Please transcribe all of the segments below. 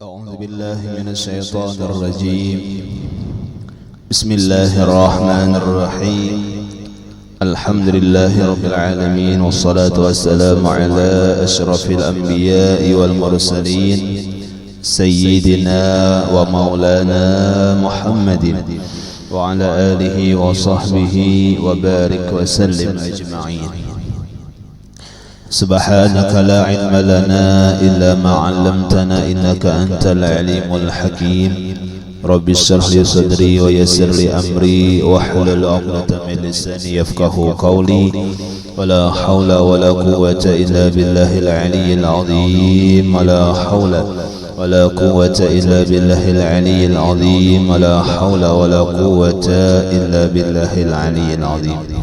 أعوذ بالله من الشيطان الرجيم. بسم الله الرحمن الرحيم. الحمد لله رب العالمين، والصلاة والسلام على أشرف الأنبياء والمرسلين سيدنا ومولانا محمد وعلى آله وصحبه وبارك وسلم أجمعين. سبحانك لا علم لنا إلا ما علمتنا إنك أنت العليم الحكيم. رب اشرح لي صدري ويسر لي أمري واحلل عقدة من لساني يفقهوا قولي. ولا حول ولا قوة إلا بالله العلي العظيم. ولا حول ولا قوة إلا بالله العلي العظيم. ولا حول ولا قوة إلا بالله العلي العظيم.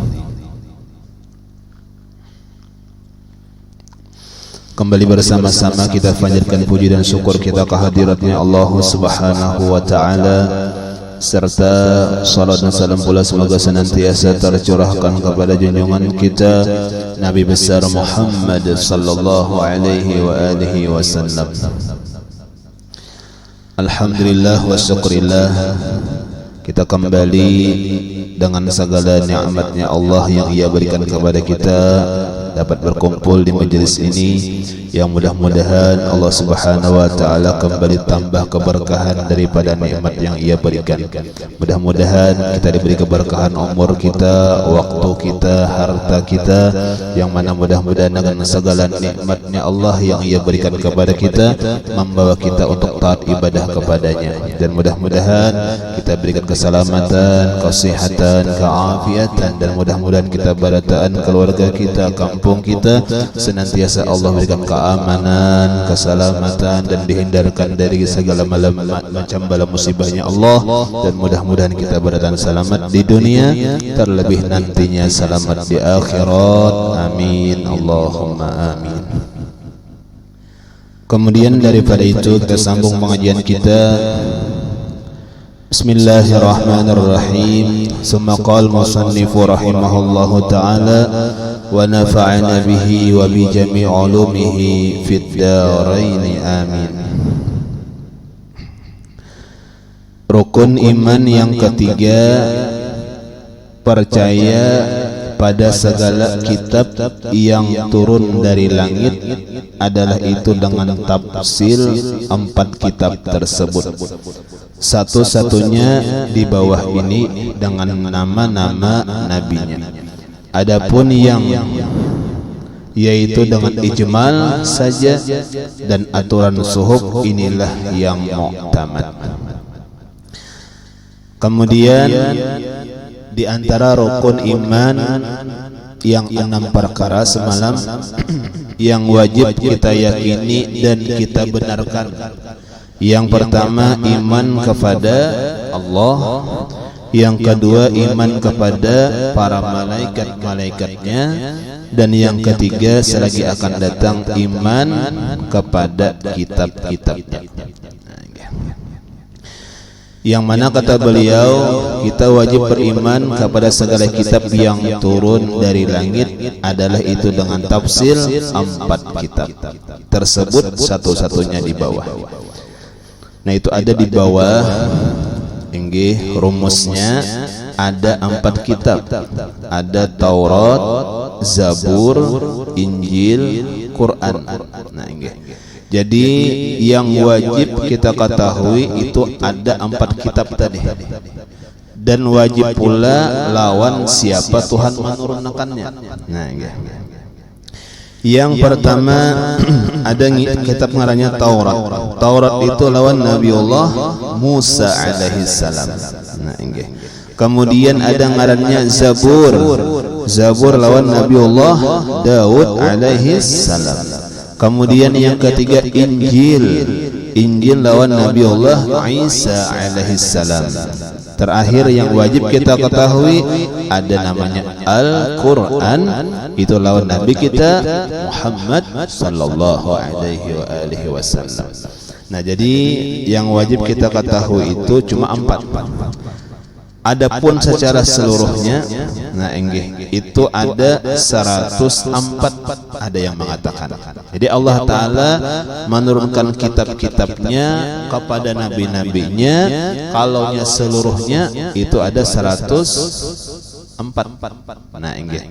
Kembali bersama-sama kita panjatkan puji dan syukur kita kehadiratnya Allah Subhanahu wa Ta'ala, serta salat dan salam pula semoga senantiasa tercurahkan kepada junjungan kita Nabi besar Muhammad sallallahu alaihi wa alihi wasallam. Alhamdulillah wa syukurillah, kita kembali dengan segala nikmatnya Allah yang Ia berikan kepada kita dapat berkumpul di majelis ini, yang mudah-mudahan Allah Subhanahu wa Ta'ala kembali tambah keberkahan daripada nikmat yang Ia berikan. Mudah-mudahan kita diberi keberkahan umur kita, waktu kita, harta kita, yang mana mudah-mudahan dengan segala nikmatnya Allah yang Ia berikan kepada kita membawa kita untuk taat ibadah kepadanya. Dan mudah-mudahan kita berikan keselamatan, kesehatan, keafiatan, dan mudah-mudahan kita barataan keluarga kita, kampung kita senantiasa Allah berikan keamanan, keselamatan, dan dihindarkan dari segala macam bala musibahnya Allah. Dan mudah-mudahan kita berada selamat di dunia, terlebih nantinya selamat di akhirat. Amin, Allahumma amin. Kemudian daripada itu kita sambung pengajian kita. Bismillahirrahmanirrahim. Summa qala musannifu rahimahullahu ta'ala wa nafa'ana bihi wa bi jami' ulumihi fid darain amin. Rukun iman yang ketiga, percaya pada segala kitab yang turun dari langit, adalah itu dengan tafsir 4 kitab tersebut. Satu-satunya di bawah ini dengan nama-nama nabinya. Adapun yang yaitu dengan ijmal saja dan aturan suhuf, inilah yang mu'tamad. Kemudian di antara rukun iman yang 6 perkara semalam yang wajib kita yakini dan kita benarkan. Yang pertama, iman kepada Allah. Yang kedua, iman kepada para malaikat-malaikatnya. Dan yang ketiga, selagi akan datang, iman kepada kitab-kitabnya. Yang mana kata beliau, kita wajib beriman kepada segala kitab yang turun dari langit, adalah itu dengan tafsir 4 kitab tersebut, satu-satunya di bawah. Nah, itu ada di bawah. Inggih, rumusnya ada 4 kitab. Ada Taurat, Zabur, Injil, Quran. Nah, inggih. Jadi yang wajib kita ketahui itu ada 4 kitab tadi. Dan wajib pula lawan siapa Tuhan menurunkannya. Nah, inggih. Yang pertama ada kitab ngarannya Taurat. Taurat itu lawan Nabiullah Musa alaihi salam. Nah, inggih. Kemudian ada ngarannya Zabur. Zabur lawan Nabiullah Daud alaihi salam. Kemudian yang ketiga Injil. Injil lawan Nabiullah Isa alaihi salam. Terakhir yang wajib kita ketahui ada namanya Al-Quran, itu lawan Nabi kita Muhammad sallallahu alaihi wasallam. Nah, jadi yang wajib kita ketahui itu cuma 4. Adapun secara seluruhnya, nah enggih, itu ada 104, ada yang mengatakan. Jadi Allah Ta'ala menurunkan kitab-kitabnya kepada nabi-nabinya, kalaunya seluruhnya itu ada 104. Nah enggih,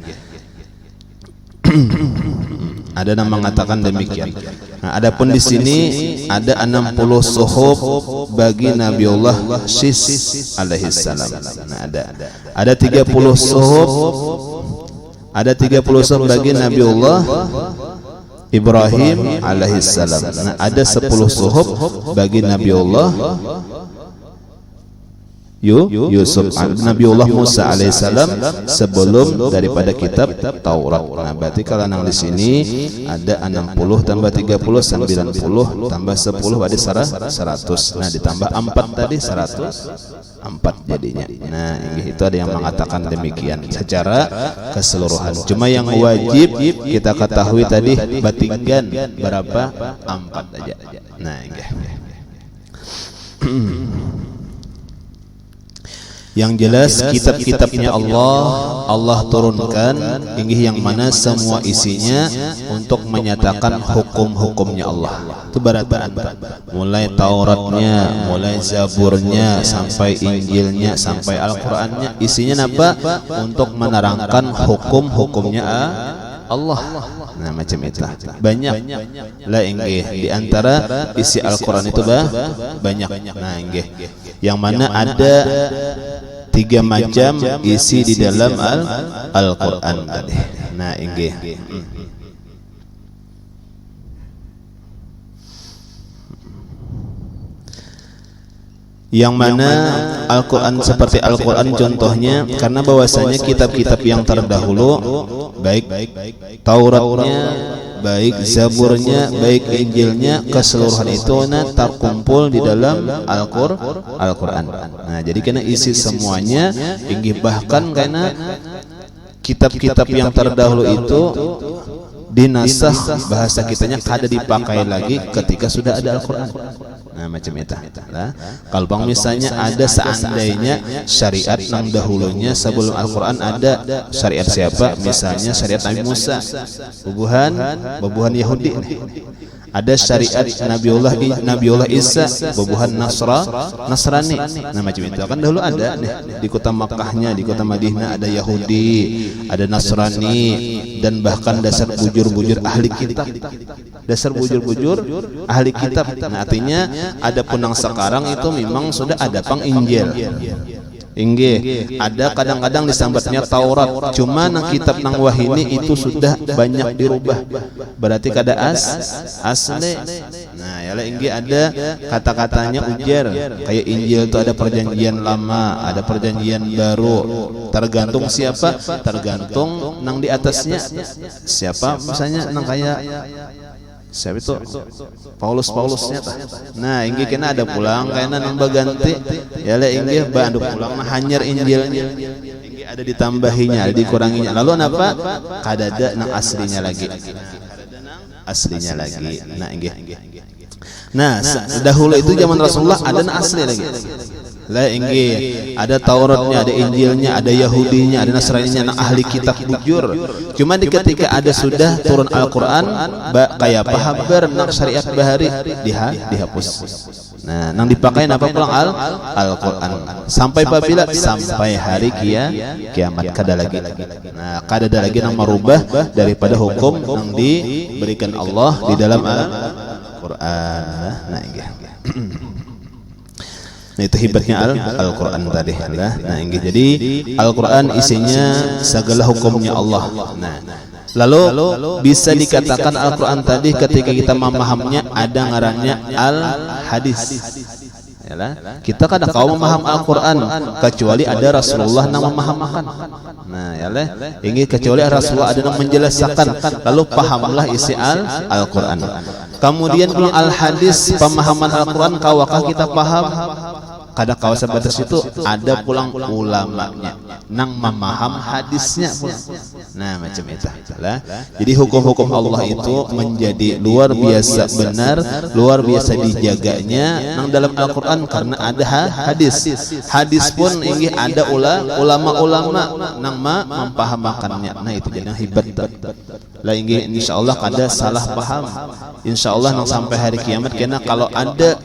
ada yang mengatakan demikian. Nah, adapun di sini ada 60 suhuf bagi Nabiullah Syis alaihi salam. Nah, ada 30 suhuf, ada 30 suhuf bagi Nabiullah Ibrahim alaihi salam. Nah, ada 10 suhuf bagi Nabiullah Yusuf, Nabiullah Musa alaihissalam sebelum daripada kitab Taurat. Nah, berarti kalau nang di sini ada 60 tambah 30 90 tambah 10 ada 100. Nah, ditambah 4 tadi 104 jadinya. Nah, itu ada yang mengatakan demikian secara keseluruhan. Cuma yang wajib kita ketahui tadi batingan berapa? 4 aja. Nah, yang jelas kitab-kitabnya Allah turunkan yang mana semua isinya untuk menyatakan hukum-hukumnya Allah. Itu barataan, mulai Tauratnya, mulai Zaburnya, sampai Injilnya, sampai Al-Qurannya, isinya apa? Untuk menerangkan hukum-hukumnya Allah. Nah, macam itu banyak lah enggih, di antara isi Al-Quran itu banyak. Nah, enggih, yang mana ada 3 macam isi di dalam Al-Quran tadi. Nah, enggih, yang mana Al-Quran seperti Al-Quran contohnya, karena bahwasanya kitab-kitab yang terdahulu, baik Tauratnya, baik Zaburnya, baik Injilnya, keseluruhan itu terkumpul di dalam Al-Quran. Nah, jadi karena isi semuanya, bahkan karena kitab-kitab yang terdahulu itu dinasah, bahasa kitanya kada dipakai lagi ketika sudah ada Al-Quran. Nah, macam itu. Nah, kalau bang misalnya ada seandainya syariat yang dahulunya sebelum Al-Quran ada syariat siapa? Misalnya syariat Nabi Musa, bubuhan Yahudi. Ada syariat Nabiullah Isa, bubuhan Nasrani. Nah, macam itu kan dahulu ada di kota Makkahnya, di kota Madinah ada Yahudi, ada Nasrani, dan bahkan dasar bujur-bujur ahli kitab. Dasar bujur-bujur ahli kitab. Nah, artinya ada punang sekarang itu memang sudah ada pang Injil. Ada kadang-kadang disambatnya Taurat, cuma nang kitab nang wahini itu sudah banyak dirubah. Berarti kada asli. Nah, yalah ada kata-katanya ujar. Kayak Injil itu ada perjanjian lama, ada perjanjian baru. Tergantung siapa? Tergantung nang di atasnya siapa. Misalnya nang kayak siapa itu? Paulusnya. Nah, kena ada pulang kayaknya nambah ganti. Ya lah bandu pulang hanyar Injilnya. Ada ditambahinya, ada dikuranginya. Lalu apa? Kadada nang aslinya lagi. Nah, dahulu itu zaman Rasulullah ada nang asli lagi. Lah ada Tauratnya, ada Injilnya, ada Yahudinya, ada Nasraninya, nang ahli kitab bujur. Cuma ketika ada sudah turun Al-Quran, kayak pahabar nang syariat bahari dihapus. Nah, nang dipakai apa pulang Al-Quran. Sampai apabila? Sampai hari kiamat kada lagi. Nah, kada ada lagi nang merubah daripada hukum yang diberikan Allah di dalam Al-Quran. Nah, Nah, itu hebatnya Al-Quran tadi. Nah, jadi Al-Quran isinya segala hukumnya Allah. Nah, lalu bisa dikatakan Al-Quran tadi ketika kita memahamnya ada ngarannya Al-Hadis. Kita kadang kau memaham Al-Quran kecuali ada Rasulullah yang memahamakan. Nah, kecuali Rasulullah ada yang menjelaskan, lalu pahamlah isi Al-Quran. Kemudian kalau Al-Hadis pemahaman Al-Quran kawakah kita paham? kada kawasan batas itu ada pulang ulamanya nang memaham hadisnya pun. Nah macam itu lah. Jadi hukum-hukum Allah itu menjadi luar biasa benar, luar biasa dijaganya nang dalam Al-Quran karena ada hadis. Hadis pun inggih ada ulama-ulama nang mempahamakannya. Nah itu jadi hebat lah inggih. Insyaallah kada salah paham. Insyaallah nang sampai hari kiamat kena kalau ada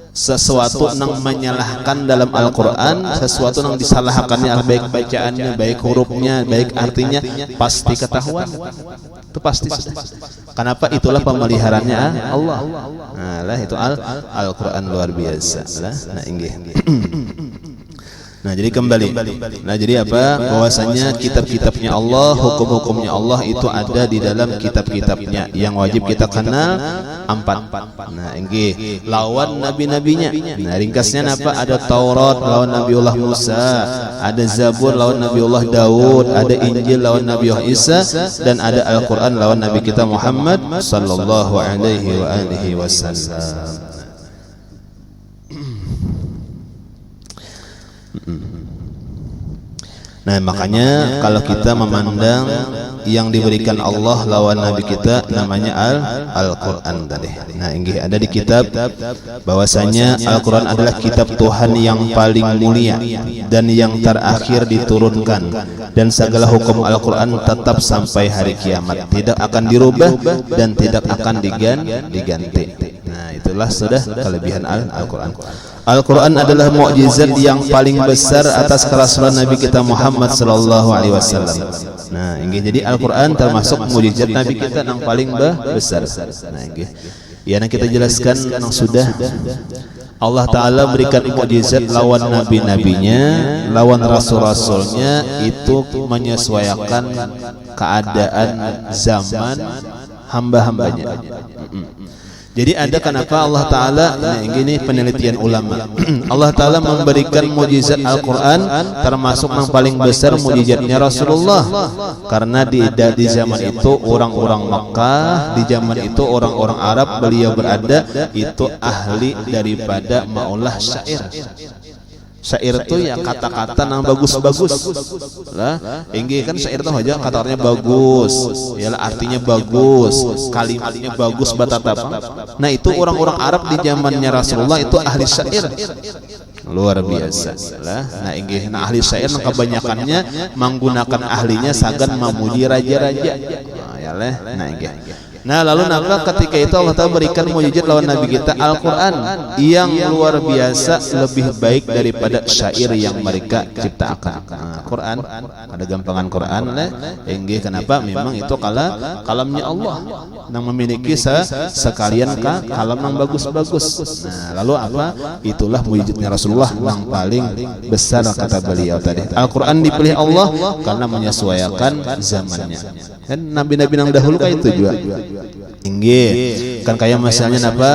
sesuatu yang menyalahkan dalam Al-Quran, sesuatu yang disalahkannya, baik bacaannya, baik hurufnya, baik artinya, pasti ketahuan. Itu pasti. Kenapa? Itulah pemeliharaannya Allah. Nah lah itu Al-Quran luar biasa lah. Nah inggih. Nah jadi kembali. Nah jadi apa? Bahwasanya kitab-kitabnya Allah, hukum-hukumnya Allah itu ada di dalam kitab-kitabnya yang wajib kita kenal 4. Nah inggih lawan nabi-nabinya. Nah ringkasnya apa? Ada Taurat lawan Nabiullah Musa, ada Zabur lawan Nabiullah Daud, ada Injil lawan Nabiullah Isa, dan ada Al-Quran lawan Nabi kita Muhammad sallallahu alaihi wasallam. Nah makanya kalau kita memandang yang diberikan Allah lawan Nabi kita namanya Al-Quran tadi. Nah inggih ada di kitab bahwasanya Al-Quran adalah kitab Tuhan yang paling mulia dan yang terakhir diturunkan, dan segala hukum Al-Quran tetap sampai hari kiamat, tidak akan dirubah dan tidak akan diganti. Nah itulah sudah kelebihan Al-Quran. Al-Quran adalah mukjizat yang paling besar atas kerasulan Nabi kita Muhammad sallallahu alaihi wasallam. Nah, inggih jadi Al-Quran termasuk mukjizat Nabi kita yang paling besar. Nah, inggih. Ya, yang kita jelaskan yang sudah Allah Ta'ala berikan mukjizat lawan nabi-nabinya, lawan rasul-rasulnya itu menyesuaikan keadaan zaman hamba-hambanya. Jadi ada kenapa Allah Ta'ala, nah ini penelitian ulama, Allah Ta'ala memberikan mukjizat Al-Quran termasuk yang paling besar mukjizatnya Rasulullah, karena di zaman itu orang-orang Makkah, di zaman itu orang-orang Arab, beliau berada itu ahli daripada maulah syair. Syair itu ya kata-kata yang bagus-bagus lah. Inggih kan syair itu aja kata-katanya bagus, ya artinya bagus, kalimatnya bagus batatap. Nah itu orang-orang Arab di zamannya Rasulullah itu ahli syair luar biasa lah. Nah inggih nah ahli syair kebanyakannya menggunakan ahlinya sagan memuji raja-raja. Nah ya leh. Nah inggih. Nah lalu napa ketika itu Allah Ta'ala berikan mukjizat lawan Nabi kita Al-Quran yang luar biasa lebih baik daripada syair yang mereka ciptakan. Nah, Quran ada gampangan Quran lah. Inggih kenapa? Memang itu kalamnya Allah yang memiliki sekalian kalam yang bagus-bagus. Nah lalu apa? Itulah mukjizatnya Rasulullah yang paling besar kata beliau tadi. Al-Quran dipilih Allah karena menyesuaikan zamannya. Dan nabi-nabi yang dahulu kan itu juga. Inggih kan kayak misalnya apa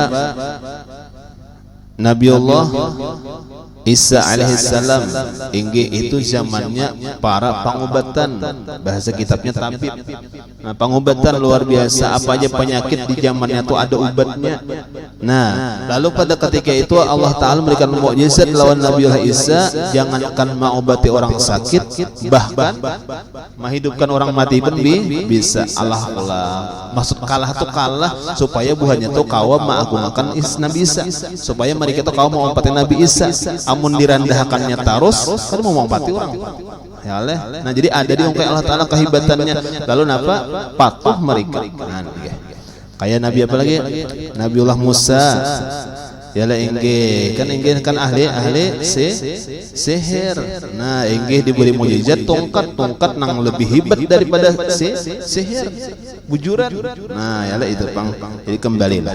Nabiullah Isa alaihissalam, inggih itu zamannya para pengobatan, bahasa kitabnya tabib. Nah pengobatan luar biasa, apa aja penyakit di zamannya itu ada obatnya. Nah lalu pada ketika itu Allah Ta'ala memberikan mukjizat lawan Nabiullah Isa, jangankan mengobati orang sakit, bahkan menghidupkan orang mati pun bisa. Allah maksud kalah tuh kalah supaya buahnya tuh kawa mengagungakan Nabi Isa, supaya mereka tuh kawa mengompati Nabi Isa. Amun direndahkannya tarus kan mau mengompati orang. Ya leh. Nah jadi ada di ungkai Allah Ta'ala kehebatannya. Lalu napa? Patuh mereka. Nah, kayak Nabi apa lagi? Nabiullah Musa. Ya lah inggih kan ahli sihir. Nah inggih diberi mukjizat tongkat nang lebih hebat daripada sihir bujuran. Nah ya lah itu pang. Jadi kembali lah.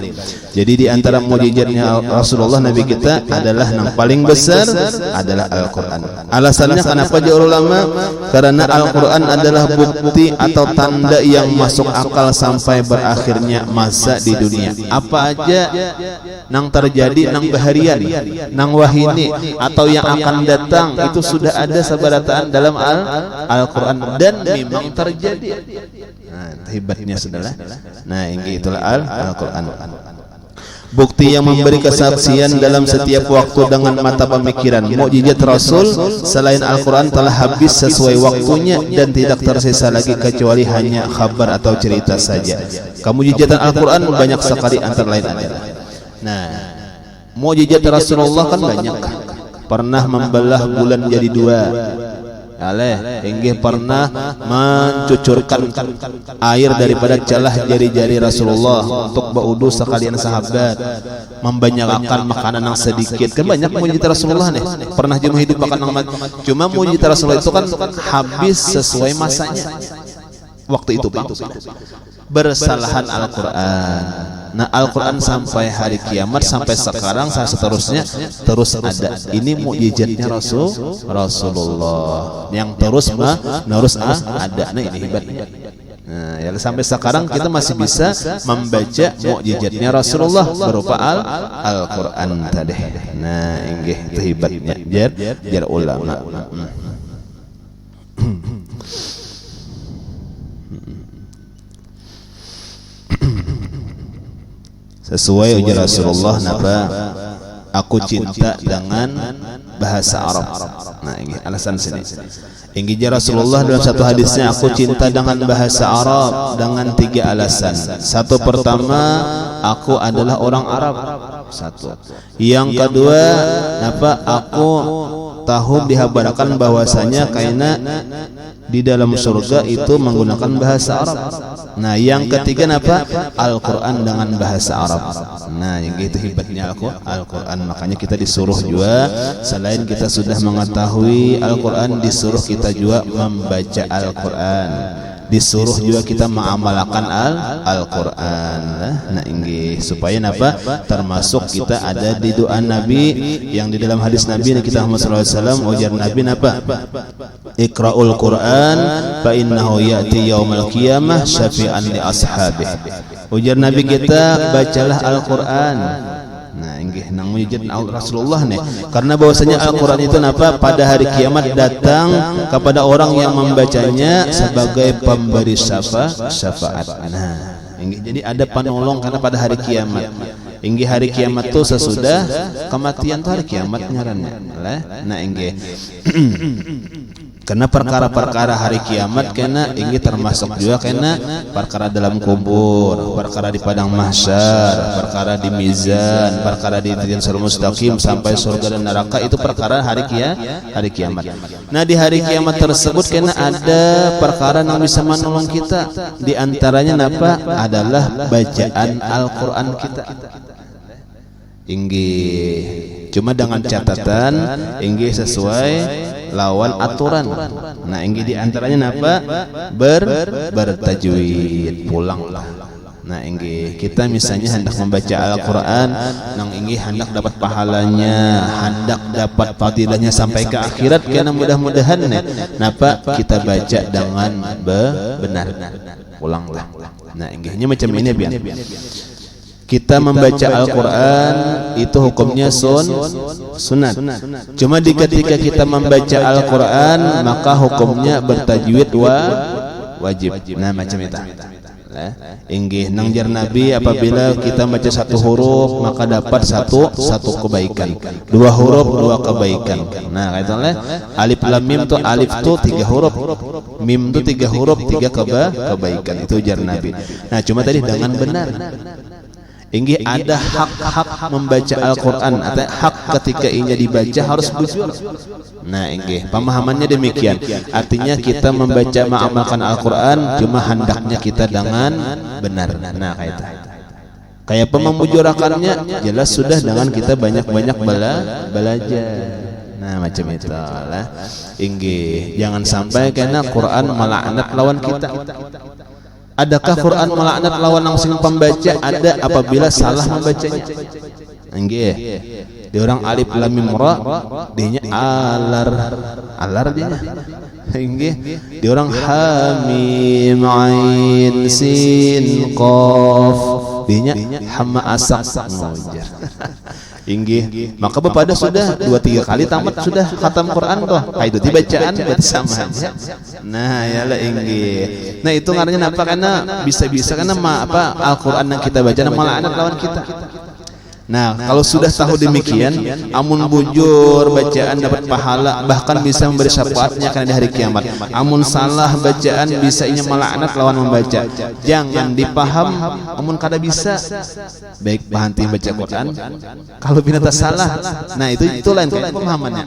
Jadi di antara mukjizatnya Rasulullah Nabi kita adalah yang paling besar adalah Al-Quran. Alasannya kenapa jauh ulama? Karena Al-Quran adalah bukti atau tanda yang masuk akal sampai berakhirnya masa di dunia. Apa aja nang terjadi nang baharian, nang wahini atau yang akan datang itu sudah ada sabarataan dalam Al-Quran dan memang terjadi. Nah, hebatnya saudara. Nah, ini itulah Al-Quran. bukti yang memberi kesaksian dalam setiap waktu dengan mata pemikiran. Mukjizat Rasul selain Al-Quran telah habis sesuai waktunya dan tidak tersisa lagi kecuali hanya kabar atau cerita saja. Kemujizatan Al-Quran banyak sekali, antara lain adalah, nah, mukjizat Rasulullah kan banyak. Pernah membelah bulan jadi dua, inggih pernah mencucurkan air daripada celah jari-jari Rasulullah untuk berwudu sekalian sahabat, membanyakkan makanan yang sedikit. Kan banyak mukjizat Rasulullah nih. Pernah cuma hidup makan amat. Cuma mukjizat Rasulullah itu kan habis sesuai masanya. Waktu itu Bang, bersalahan Al-Quran. Nah, Al-Quran sampai hari kiamat, sampai sekarang, sampai seterusnya terus ada. Ini mukjizatnya Rasulullah yang terus ada. Nah, ini hebatnya. Nah, ya, sampai sekarang kita masih bisa membaca mukjizatnya Rasulullah berupa Al-Quran tadi. Nah, inggih itu hebatnya jar ulama. Sesuai ujar Rasulullah, napa aku cinta dengan bahasa Arab. Nah, ini alasan sini. Inggih Rasulullah dalam satu hadisnya, aku cinta dengan bahasa Arab dengan 3 alasan. Satu, pertama, aku adalah orang Arab. Satu. Yang kedua, napa aku tahu dihabarkan bahwasanya karena di dalam surga itu menggunakan bahasa Arab. Nah, yang ketiga apa? Al-Quran dengan bahasa Arab. Nah, yang gitu hebatnya Al-Quran. Makanya kita disuruh juga, selain kita sudah mengetahui Al-Quran, disuruh kita juga membaca Al-Quran, disuruh juga kita mengamalkan Al-Quran. Nah, inggih supaya apa? Termasuk kita ada di doa Nabi yang di dalam hadis Nabi kita Muhammad SAW, ujar Nabi apa? Iqra'ul Quran fa innahu ya'ti yaumal qiyamah syafi'an li ashabih. Ujar Nabi kita, bacalah Al-Quran. Nah, inggih nang mujizat Rasulullah nih, karena bahwasanya Al-Quran itu napa? Pada hari kiamat datang kepada orang yang membacanya sebagai pemberi syafaat. Nah, inggih jadi ada penolong karena pada hari kiamat. Inggih hari kiamat itu sesudah kematian tuh hari kiamat ngarannya. Nah, inggih karena perkara-perkara hari kiamat kena ini termasuk juga kena perkara dalam kubur, perkara di padang mahsyar, perkara di mizan, perkara di siratal mustaqim sampai surga dan neraka, itu perkara hari kiamat. Nah, di hari kiamat tersebut kena ada perkara yang bisa menolong kita. Di antaranya apa? Adalah bacaan Al-Quran kita. Inggih cuma dengan catatan inggih sesuai lawan aturan. Nah, inggih di antaranya apa? Bertajwid, pulanglah. Nah, inggih kita misalnya hendak membaca Al-Quran, nang inggih hendak dapat pahalanya, hendak dapat fadilahnya sampai ke akhirat, karena mudah-mudahan napa kita baca dengan benar. Pulanglah. Nah, inggihnya macam ini biar kita membaca Al-Quran itu hukumnya sunat. Cuma ketika kita membaca Al-Quran maka hukumnya bertajwid wajib. Nah, macam itu. Inggih nangjar Nabi, apabila kita baca satu huruf maka dapat satu kebaikan, 2 huruf 2 kebaikan. Nah, kaitannya alif lam mim tuh, alif tuh 3 huruf, mim tuh 3 huruf, 3 kebaikan. Itu ujar Nabi. Nah, cuma tadi dengan benar. Inggih ada hak membaca Al-Quran, atau hak ketika ini dibaca harus bujur. Nah, inggih pemahamannya demikian. Artinya kita membaca mengamalkan Al-Quran cuma hendaknya kita dengan benar. Nah, kayak pemujurakannya jelas sudah dengan kita banyak-banyak belajar. Nah, macam itu lah. Inggih jangan sampai karena Quran melaknat lawan kita. Adakah Quran melaknat lawan langsung pembaca? Ada, apabila salah membacanya. Nggih. Di orang alif lam mim ra, dinya alar dia. Nggih. Di orang ha mim ain sin qaf, dinya hamma asak ngojar. Inggih, maka bepada sudah 2-3 kali tamat sudah khatam Quran toh. Itu dibacaan berarti sama aja. Nah, yalah inggih. Nah, itu ngarannya apa? Karena bisa-bisa karena Al-Quran yang kita baca malah anak lawan kita. Nah, kalau sudah tahu demikian, amun bujur bacaan dapat pahala, bahkan bisa memberi syafaatnya karena di hari kiamat. Amun salah bacaan bisa inya melaknat lawan membaca. Jangan dipaham amun kada bisa. Baik berhenti baca Quran. Kalau binatang salah, nah itu lain pemahamannya.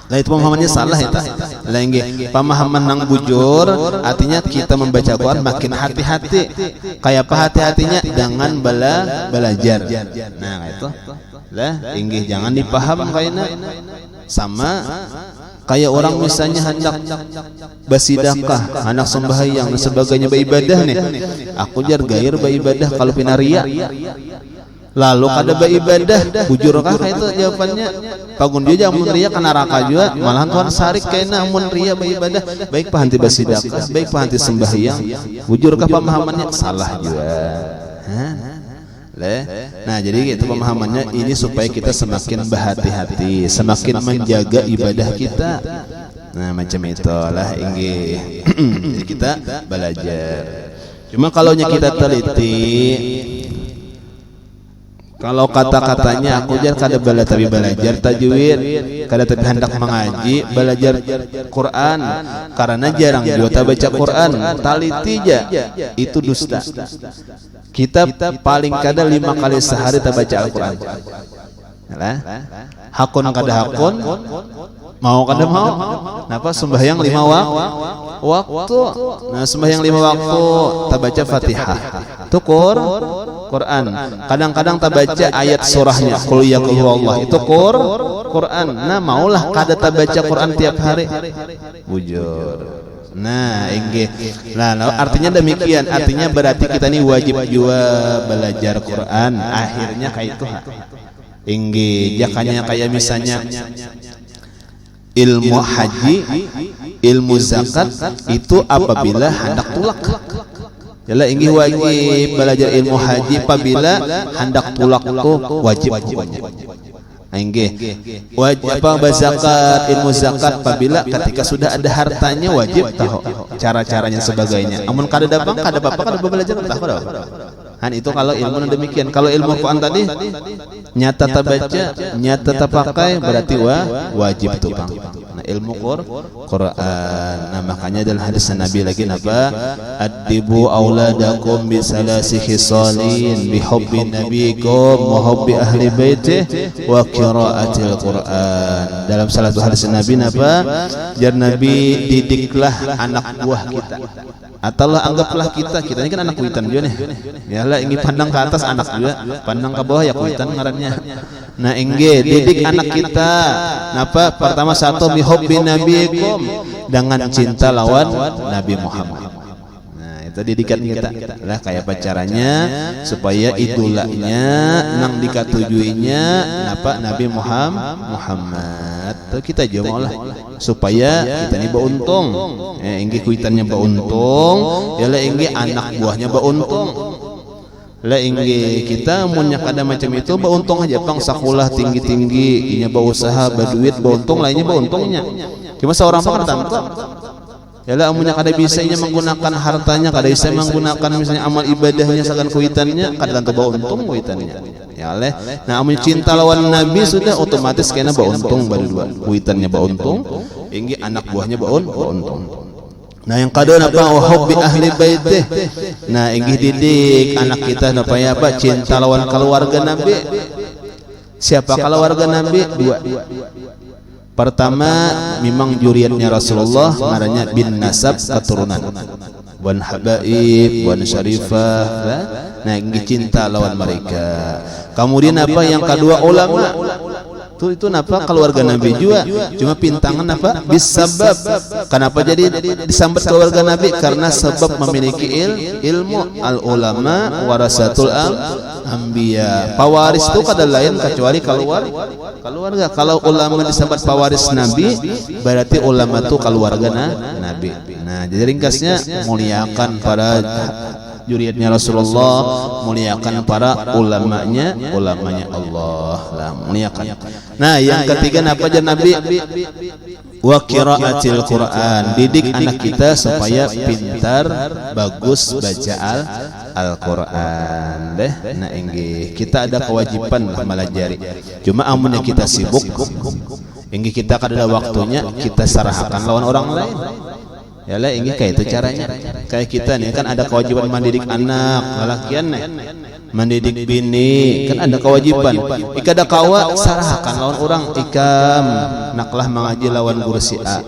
Lah itu pemahamannya salah itu. Lagi pemahaman nang bujur artinya kita membaca Quran makin hati-hati. Kayak apa hati-hatinya? Dengan belajar. Nah, itu. Lah, inggih jangan dipaham kayaknya sama kayak orang misalnya hendak bersedekah, anak sembahyang dan sebagainya beribadah nih. Aku jar gair beribadah kalau pina ria. Lalu kada beribadah, bujur kah itu jawabannya? Pagun dia amun ria kana neraka juga, malahan Tuhan sarik kaina amun ria beribadah, baik pahanti bersedekah, baik pahanti sembahyang, bujur kah pemahamannya? Salah juga. Nah, jadi itu pemahamannya ini supaya kita semakin berhati-hati, semakin menjaga ibadah kita. Nah, macam itulah inggih. Jadi kita belajar. Cuma kalau kita teliti, kalau kata-katanya aku jar kada bala tapi belajar tajwid, kada tapi hendak mengaji, belajar Quran karena jarang juga baca Quran, taliti ja, itu dusta. Kita paling kada 5 kali sehari baca Al-Quran. Hakun kada hakun, mau kada mau. Napa sembahyang 5 waktu. Nah, sembahyang 5 waktu baca Fatihah. Tukur Quran. Kadang-kadang baca ayat surahnya. Qul ya Allah itu Quran. Nah, maulah kada baca Quran tiap hari. Bujur. Nah, inggih. Nah, artinya demikian. Artinya berarti kita ini wajib juga belajar Quran. Akhirnya kayak itu. Inggih, jakanya kayak misalnya ilmu haji, ilmu zakat itu apabila hendak tulak. Jala inggih wajib belajar ilmu haji apabila hendak tulak tuh wajib hukumnya. Inggih wajib apa zakat, ilmu zakat apabila ketika sudah ada hartanya wajib tahu cara-caranya sebagainya. Amun kada dapat kada apa-apa kada belajar tahu dah. Han itu kalau ilmu demikian. Kalau ilmu Quran tadi nyata tabaca, nyata tapakai berarti wajib tu Bang. Nah, ilmu Quran. Nah, makanya dalam hadis Nabi lagi apa? Addibu auladakum bi salasi khisalin bi hubbi nabiyikum wa hubbi ahli baitih wa qiraatil Quran. Dalam salah satu hadis Nabi apa? Jar Nabi didiklah anak buah kita. Atau anggaplah kita ini kan anak kuitan juga nih. Ya lah ingin pandang ke atas anak juga, pandang ke bawah ya kuitan ngarannya. Nah, ingin didik anak kita. Napa? Pertama satu bihubbi nabiyikum, dengan cinta lawan Nabi Muhammad. Nah, itu didikan kita. Lah kayak apa caranya supaya idolanya nang dikatujuinya napa Nabi Muhammad. Tuh kita jomolah supaya kita ini beruntung. Inggi kuitannya beruntung, ya lah inggi anak buahnya beruntung. Lah inggi kita munyak ada macam itu beruntung aja pang sekolah tinggi-tinggi, inya berusaha berduit beruntung, lainnya beruntungnya. Cuma seorang tertentu. Ya lah munyak ada bisa inya menggunakan hartanya, kada bisa menggunakan misalnya amal ibadahnya sakan kuitannya, kada tentu beruntung kuitannya. Ya leh. Nah, amun cinta lawan Nabi sudah otomatis kena beruntung berdua. Kuitannya beruntung, inggi anak buahnya beruntung. Nah, yang kedua apa? Hubbi ahli baitih. Nah, inggi didik anak kita supaya apa? Cinta lawan keluarga Nabi. Siapa keluarga Nabi? 2. Pertama, memang juriatnya Rasulullah, ngarannya bin nasab keturunan. Wan habaib, wan syarifah. Nah, inggi cinta lawan mereka. Kemudian apa yang kedua? Ulama. Itu napa keluarga Nabi juga, cuma pintangan apa bisabab. Kenapa jadi disambat keluarga Nabi? Karena sebab memiliki ilmu. Al ulama warasatul anbiya. Pewaris itu kada lain kecuali keluarga. Kalau ulama disambat pewaris Nabi, berarti ulama itu keluarga Nabi. Nah, jadi ringkasnya muliakan para juriatnya Rasulullah, muliakan para ulamanya Allah lah, muliakan. Nah, yang ketiga apa aja Nabi? Wa qiraatil Quran, didik anak kita supaya pintar, bagus baca Al-Qur'an deh. Nah inggih kita ada kewajiban lah melajari. Cuma amunnya kita sibuk, inggih kita kada ada waktunya kita sarahkan lawan orang lain. Ya lah inggih kayak itu caranya. Kayak kita nih kan ada kewajiban mendidik anak, lalakian nih. Mendidik bini kan ada kewajiban. Ika ada kawa sarahkan lawan orang, ikam naklah mengaji lawan guru si A,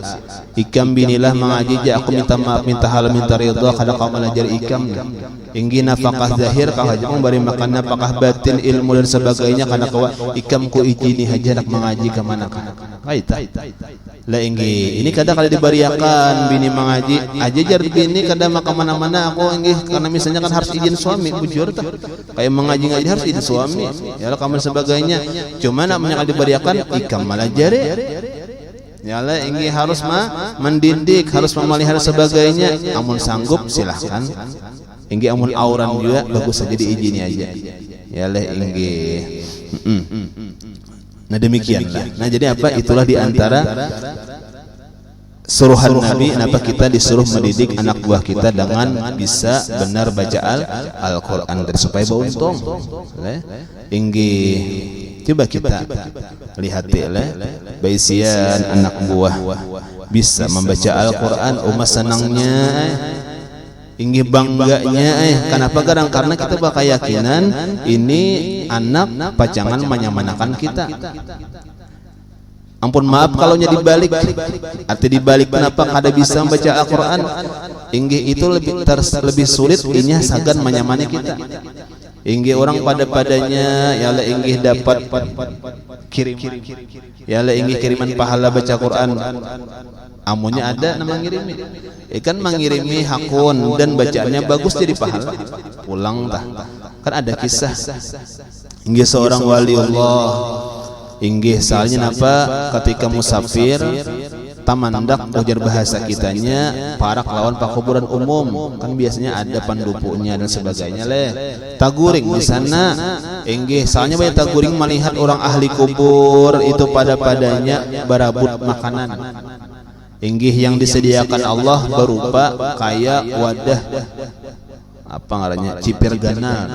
ikam binilah mengaji ja aku minta maaf minta halal minta ridha kada kau belajar ikam inggi nafkah zahir kau haja memberi makan nafkah batin ilmu dan sebagainya kana kawa ikam ku izini haja nak mengaji ke mana kaita lah inggi ini kada kali dibariakan bini mengaji aja jar bini kada maka mana-mana aku inggi karena misalnya kan harus izin suami bujur tuh kayak mengaji-ngaji harus izin suami ya lah kamar sebagainya cuma nak menyangka dibariakan ikam malah jare ya lah inggi harus mendidik harus memelihara sebagainya amun sanggup silahkan inggi amun auran juga bagus saja diizini aja ya lah inggi nah demikianlah nah jadi apa itulah diantara suruhan Nabi kenapa kita disuruh mendidik anak buah kita dengan bisa benar baca Al-Quran supaya beruntung inggi coba kita lihat baisian anak buah bisa membaca Al-Quran umat senangnya inggi bangganya kenapa garang karena kita bakal keyakinan ini anak pacangan menyamanakan kita ampun maaf kalau nya dibalik arti dibalik kenapa kada bisa membaca Al-Quran inggi itu lebih sulit inya sagan menyamani kita inggi orang padanya ya la inggi dapat kirim ya la inggi kiriman pahala baca Quran amunnya ada nama ngirimi ikan mengirimi hakun dan bacaannya bagus jadi pahala pulang tah kan ada kisah inggi seorang wali Allah inggi soalnya napa ketika musafir tamandak ujar bahasa kitanya parak lawan pakuburan umum kan biasanya ada pandupunya dan sebagainya taguring di sana inggi soalnya banyak taguring melihat orang ahli kubur itu padanya barabut makanan inggi yang disediakan Allah berupa kayak wadah apa ngarannya cipir gana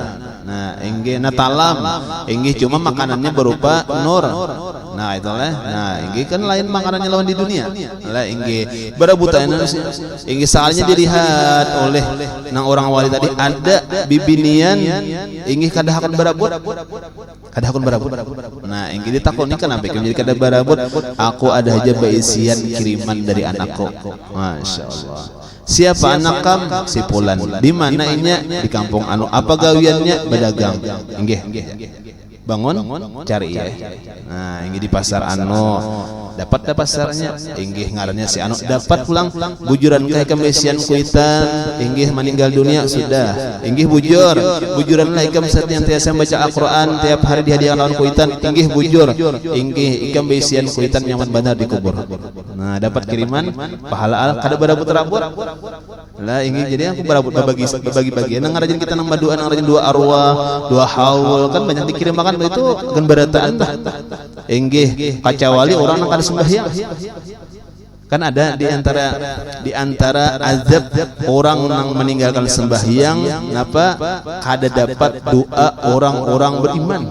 nah inggi natalam inggi cuma makanannya berupa nur nah itulah nah inggi kan lain makanannya lawan di dunia lah inggi berebutan inggi soalnya dilihat oleh nang orang wali tadi ada bibinian inggi kada hakun berabut nah inggi ditakoni kenapa jadi kada berabut aku ada aja baisian kiriman dari anakku Masya Allah siapa anak kam si Pulan di mana inya di kampung anu apa gawiannya berdagang inggih bangun cari ya nah inggih di pasar anu dapat pasarnya inggih ngarannya si anu dapat pulang bujuran kayak kembesian kuitan inggih meninggal dunia sudah inggih bujuran lah ikam yang tiasa baca Al-Quran tiap hari dihadiahkan lawan kuitan inggih bujur inggih ikam besian kuitan nyaman benar dikubur nah dapat kiriman pahala kada berabut lah inggih jadi aku berabut bagi nang ngarajin kita nang doa nang ngarajin dua arwah dua haul kan banyak dikirim makan itu kan berataan inggih kacawali orang nang kada sembahyang kan ada di antara azab orang yang meninggalkan sembahyang apa kada dapat doa orang-orang beriman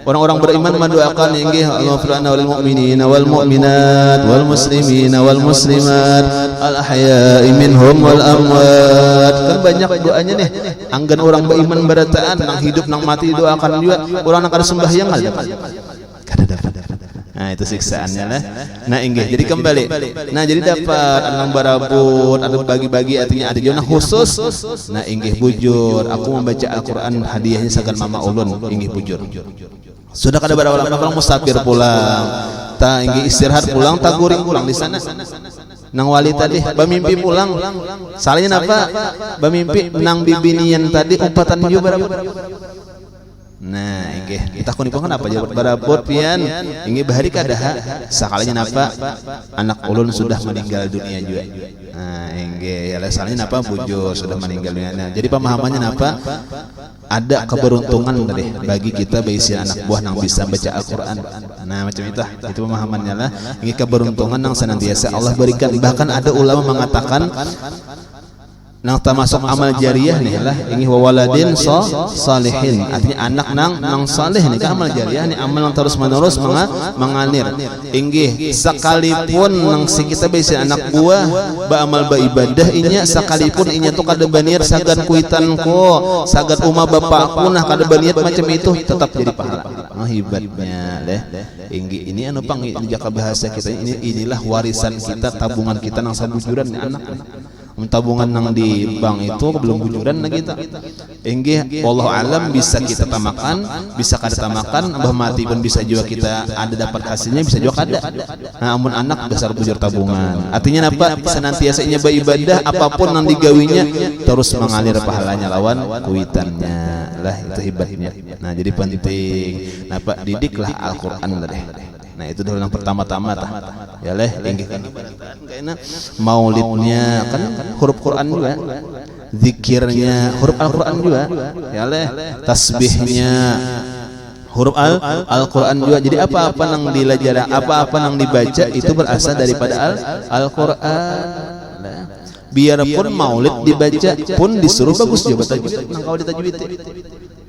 orang-orang beriman mendoakan inggih Allahumma wal mu'minina wal mu'minat wal muslimina wal muslimat al ahya'i minhum wal amwat kan banyak doanya nih anggan orang beriman berataan nang hidup nang mati doakan juga orang nang kada sembahyang kada dapat nah itu siksaannya lah nah inggih jadi kembali nah jadi dapat anang barabut atau bagi-bagi artinya ada zona khusus nah inggih bujur aku membaca Al-Quran hadiahnya sagan mama ulun inggih bujur sudah kada barang orang musafir pulang ta inggih istirahat pulang taguring pulang di sana nang wali tadi bamimpi pulang salahnya apa bamimpi nang bibinian tadi umpatan hiu barabut nah inggih kita kunipun apa jawab barabot pian inggih bahari kadaha sakalinya napa anak ulun sudah meninggal dunia juga nah inggih ya salahnya napa bujur sudah meninggal dunia nah, jadi pemahamannya napa ada keberuntungan tadi bagi kita bagi anak buah yang bisa baca Al-Quran nah macam itu pemahamannya lah inggih keberuntungan yang senantiasa Allah berikan bahkan ada ulama mengatakan Nang termasuk amal jariah nih lah ini wawaladin salihin, artinya anak nang saleh nih kan amal jariah nih, amal yang terus menerus mengalir. Inggih sekalipun nang si kita bisa anak buah ba amal ba ibadah inya, sekalipun inya tuh kada baniat sagan kuitan ko sagan umah bapakku nah kada baniat macam itu tetap jadi pahala. Hebatnya deh. Inggih ini anu pang jaka bahasa kita inilah warisan kita, tabungan kita nang sabujuran nih anak. Tabungan nang di bank itu belum bujuran na kita. Inggih wallahu alam bisa kita tamakan, bisa kada tamakan, bah mati pun bisa juga kita ada dapat hasilnya, bisa juga kada. Nah, amun anak dasar bujur tabungan. Artinya apa? Senantiasa nya beribadah apapun nang digawinya terus mengalir pahalanya lawan kuitannya. Lah itu hebatnya. Nah, jadi penting. Nah, Pak didiklah Al-Qur'an deh. Nah itu dulu yang pertama-tama tah. Ya leh, inggih kan kayaknya maulidnya kan huruf Quran juga, zikirnya huruf Al-Quran juga. Ya leh, tasbihnya huruf Al-Quran juga. Jadi apa-apa nang dilajara, apa-apa nang dibaca itu berasal daripada Al-Quran. Biarpun maulid dibaca pun disuruh bagus juga tajwid nang kau ditajwid.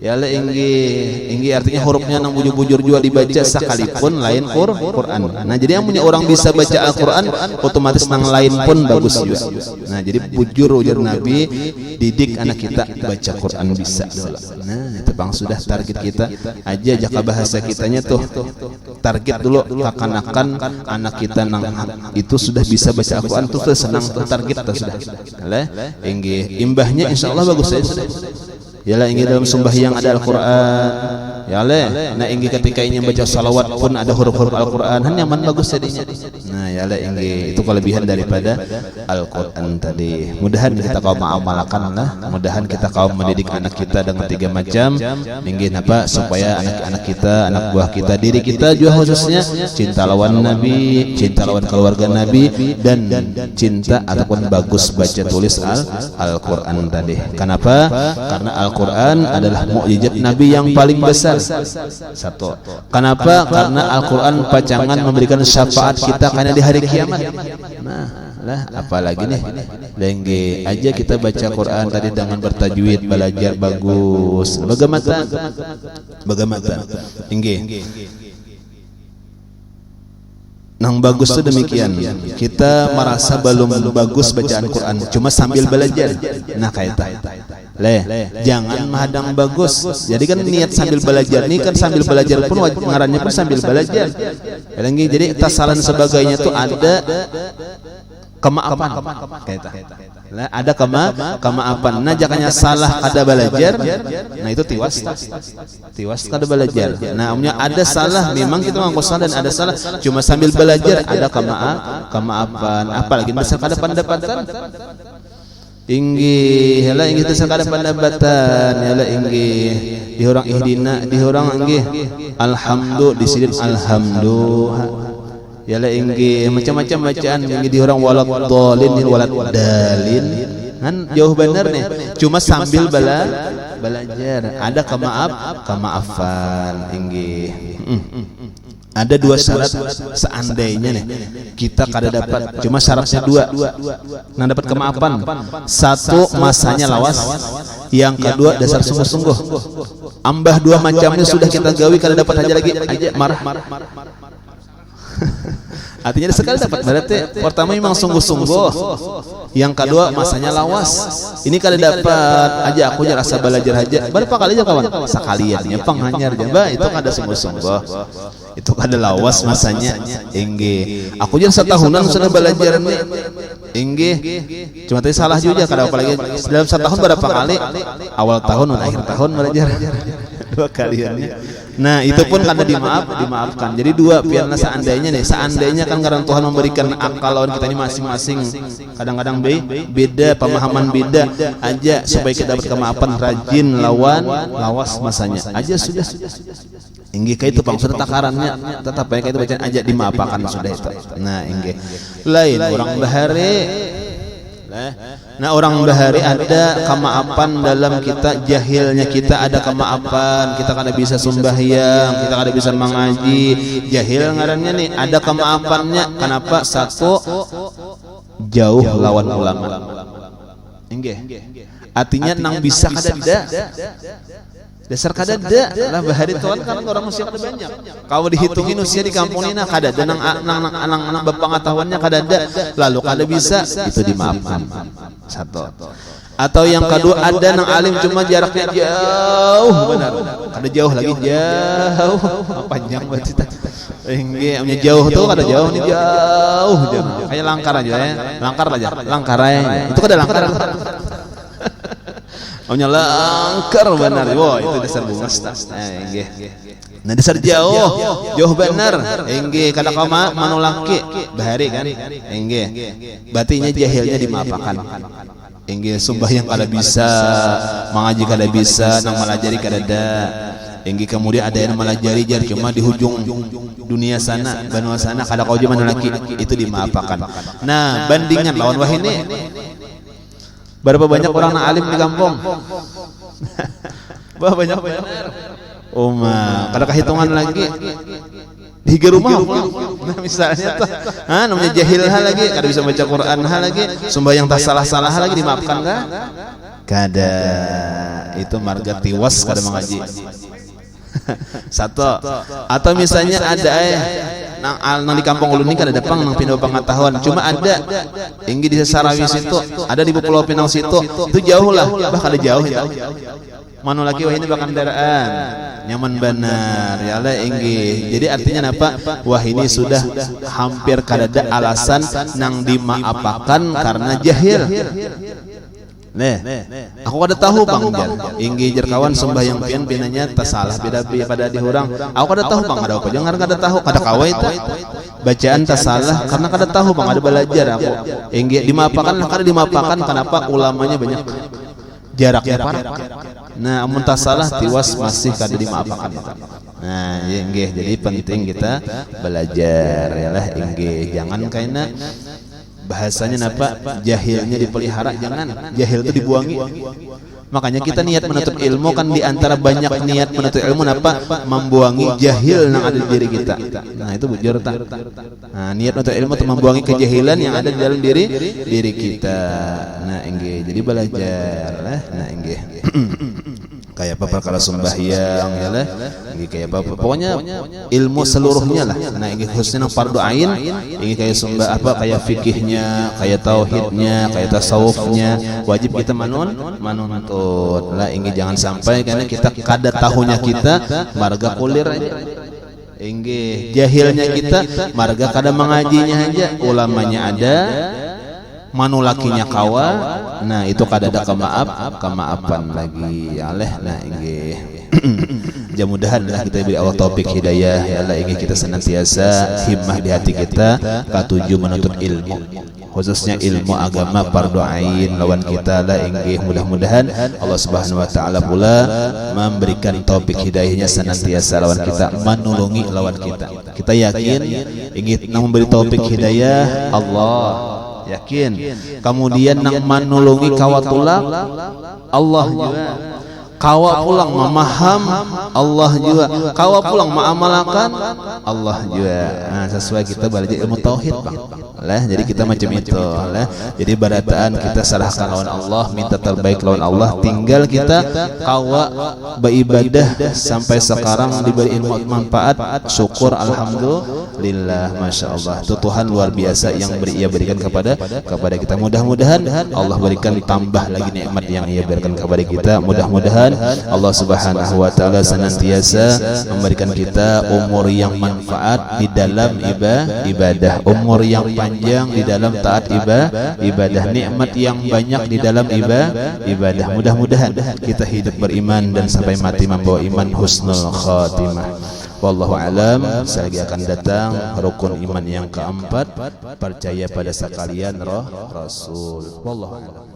Ya le inggi artinya hurufnya nang bujur-bujur juga dibaca sekalipun lain Quran. Nah jadi yang punya orang bisa baca Al-Quran otomatis nang lain pun bagus juga. Nah jadi bujur Nabi didik anak kita baca Quran bisa. Nah itu bang sudah target kita aja jaka bahasa kitanya tuh target dulu kakanakan anak kita nang itu sudah bisa baca Al-Quran tuh senang tuh target tuh sudah. Le inggi imbahnya insyaallah bagus saya sudah. Yalah ingin dalam sembahyang ada Al-Quran. Yalah, nah ingin ketika ini baca salawat pun ada huruf-huruf Al-Quran. Nyaman bagus jadinya. Nah yalah ingin itu kelebihan daripada Al-Quran tadi. Mudahan kita kaum mengamalkan lah. Mudahan kita kaum mendidik anak kita dengan 3 macam. Ingin apa supaya anak-anak kita, anak buah kita, diri kita juga khususnya cinta lawan Nabi, cinta lawan keluarga Nabi, dan cinta ataupun bagus baca tulis Al-Quran tadi. Kenapa? Karena Al-Quran adalah mukjizat Nabi yang paling besar. Satu. Kenapa? Karena Al-Quran pacangan memberikan syafaat kita karena di hari kiamat. Nah, lah apalagi nih. Lengge aja kita baca Quran tadi dengan bertajwid, belajar bagus. Bagaimana? Inggih. Nang bagus itu demikian. Kita merasa belum bagus bacaan Quran, cuma sambil belajar. Nah kayak jangan menghadang bagus. Jadi kan niat sambil belajar nih kan sambil belajar pun ngarannya pun sambil belajar. Jadi tasalan sebagainya tuh ada kemaafan. Nah, ada kemaafan. Nah jakanya salah kada belajar. Nah itu tiwas kada belajar. Nah umumnya ada salah memang kita mengaku salah dan ada salah cuma sambil belajar ada kemaafan. Apalagi masa kada pendapatan. Inggih, hela inggih teh sakada pendapatan, hela inggih di orang ihdina, di orang inggih alhamdulillah disidin alhamdulillah. Hela inggih macam-macam bacaan inggih di orang walad dhalin walad dalin. Kan jauh bener nih, cuma sambil belajar. Ada kemaafan inggih. Ada 2 syarat seandainya nih kita kada dapat, cuma syaratnya 2 nah dapat kemaafan. 1 masanya lawas, yang kedua dasar sungguh-sungguh. Ambah 2 macamnya sudah kita gawi kada dapat aja lagi aja marah. Artinya sekali dapat berarti pertama memang sungguh-sungguh, yang kedua masanya lawas. Ini kada dapat aja aku aja rasa belajar aja berapa kali aja kawan sekalian ya penghanyar jamba itu kada sungguh-sungguh, itu kada lawas masanya. Inggih aku aja setahunan sudah belajar nih. Inggih cuma tadi salah juga kada apalagi dalam setahun berapa kali, awal tahun dan akhir tahun belajar 2 kaliannya. Nah itu pun kada dimaafkan. Jadi 2 biarlah seandainya kan karena Tuhan memberikan akal lawan kita ini masing-masing kadang-kadang beda pemahaman beda aja supaya kita dapat kemaafan, rajin lawan lawas masanya aja sudah. Inggih kayak itu bang sudah takarannya tetap baik itu bacaan aja dimaafkan sudah itu. Nah inggih lain orang bahari. Nah orang bahari ada kemaafan dalam kita, jahilnya kita ada kemaafan, kita kada bisa sembahyang, kita kada bisa mengaji, jahil ngarannya nih ada kemaafannya. Kenapa? 1 jauh lawan ulama. Inggih. Artinya nang bisa kadada. Dasar kadada lah bahari tuan kan orang usia kada banyak. Kalau dihitungin usia di kampung ini kadada nang bepengetahuannya kadada lalu kada bisa itu dimaafkan. Satu. Atau yang kedua ada nang alim cuma jaraknya jauh benar. Kada jauh lagi jauh. Panjang banget cerita. Inggih, jauh tuh kada jauh nih jauh. Kayak langkar aja ya. Langkar aja. Langkar aja. Itu kada langkar. Omnya langkar benar. Wah, itu dasar bungas. Inggih. Nah dasar jauh benar. Inggih, kada kama manulaki bahari kan. Inggih. Batinya jahilnya dimaafkan. Inggih, sembahyang kada bisa, mengaji kada bisa, nang malajari kada ada. Inggih, kemudian ada yang malajari jar cuma di hujung dunia sana, benua sana kada kau jaman laki itu dimaafkan. Nah, bandingan lawan wah ini. Berapa banyak orang nang alim di kampung? Bah banyak. Kada kehitungan lagi. Di rumah nah misalnya tuh namanya jahil lagi kada bisa baca Quran lagi sembahyang tak salah lagi dimaafkan kah? Kada. Itu marga tiwas kada mengaji. Satu. Atau misalnya ada nang di kampung ulun ini kada ada pang nang pindah pengetahuan cuma ada inggi di Sarawi situ ada di Pulau Pinang situ itu jauh lah bah kada jauh itu manu lagi wah ini bakal kendaraan nyaman benar ya lah inggi. Jadi artinya apa? Wah ini sudah hampir kada ada alasan nang dimaafkan karena jahil. Aku kada tahu bang jar. Inggi jar kawan sembahyang pian pinanya tak salah beda pada dihurang. Aku kada tahu bang ada apa jangan kada tahu kada kawai itu. Bacaan tak salah karena kada tahu bang ada belajar aku. Inggi dimaafkan lah kada dimaafkan kenapa ulamanya banyak. Jaraknya parah. Nah, amun tak salah tiwas masih kada dimaafkan. Nah, inggih jadi penting kita belajar ya lah inggih. Jangan kaina bahasanya apa jahilnya dipelihara, jangan jahil itu dibuangi. Makanya kita niat menuntut ilmu kan diantara banyak niat menuntut ilmu apa membuangi jahil yang ada di diri kita. Nah itu bujur tak. Nah niat menuntut ilmu itu membuangi kejahilan yang ada di dalam diri kita. Nah inggih jadi belajar lah. Nah inggih kayak apa perkara sembahyang ya lah kayak apa pokoknya ilmu seluruhnya lah. Nah ini khususnya fardu ain ini kayak kayak fikihnya kayak tauhidnya kayak tasawufnya wajib kita manuntut lah. Ini jangan sampai karena kita kada tahunya kita marga kulir aja. Inggih jahilnya kita marga kada mengajinya aja ulamanya ada manulakinya kawa. Nah itu kada ada kemaafan lagi ya leh. Nah inggih mudah-mudahan lah kita beri Allah taufik hidayah ya Allah inggih kita senantiasa himmah di hati kita katuju menuntut ilmu khususnya ilmu agama fardu ain lawan kita lah inggih. Mudah-mudahan Allah Subhanahu wa taala pula memberikan taufik hidayahnya senantiasa lawan kita menulungi lawan kita yakin inggih memberi taufik hidayah Allah yakin. Kemudian nang manulungi kawatulak Allah juga kawa pulang memaham Allah juga kawa pulang mengamalkan Allah juga. Nah sesuai kita belajar ilmu tauhid bang lah. Jadi kita macam itu lah. Jadi barataan kita serahkan lawan Allah minta terbaik lawan Allah. Tinggal kita kawa beribadah sampai sekarang diberi ilmu manfaat syukur alhamdulillah masya Allah. Itu Tuhan luar biasa yang ia berikan kepada kita. Mudah-mudahan Allah berikan tambah lagi nikmat yang ia berikan kepada kita. Mudah-mudahan Allah Subhanahu wa taala senantiasa memberikan kita umur yang manfaat di dalam ibadah, umur yang panjang di dalam taat ibadah, nikmat yang banyak di dalam ibadah. Mudah-mudahan kita hidup beriman dan sampai mati membawa iman husnul khatimah. Wallahu alam. Selagi akan datang rukun iman yang keempat percaya pada sekalian roh Rasul. Wallahu alam.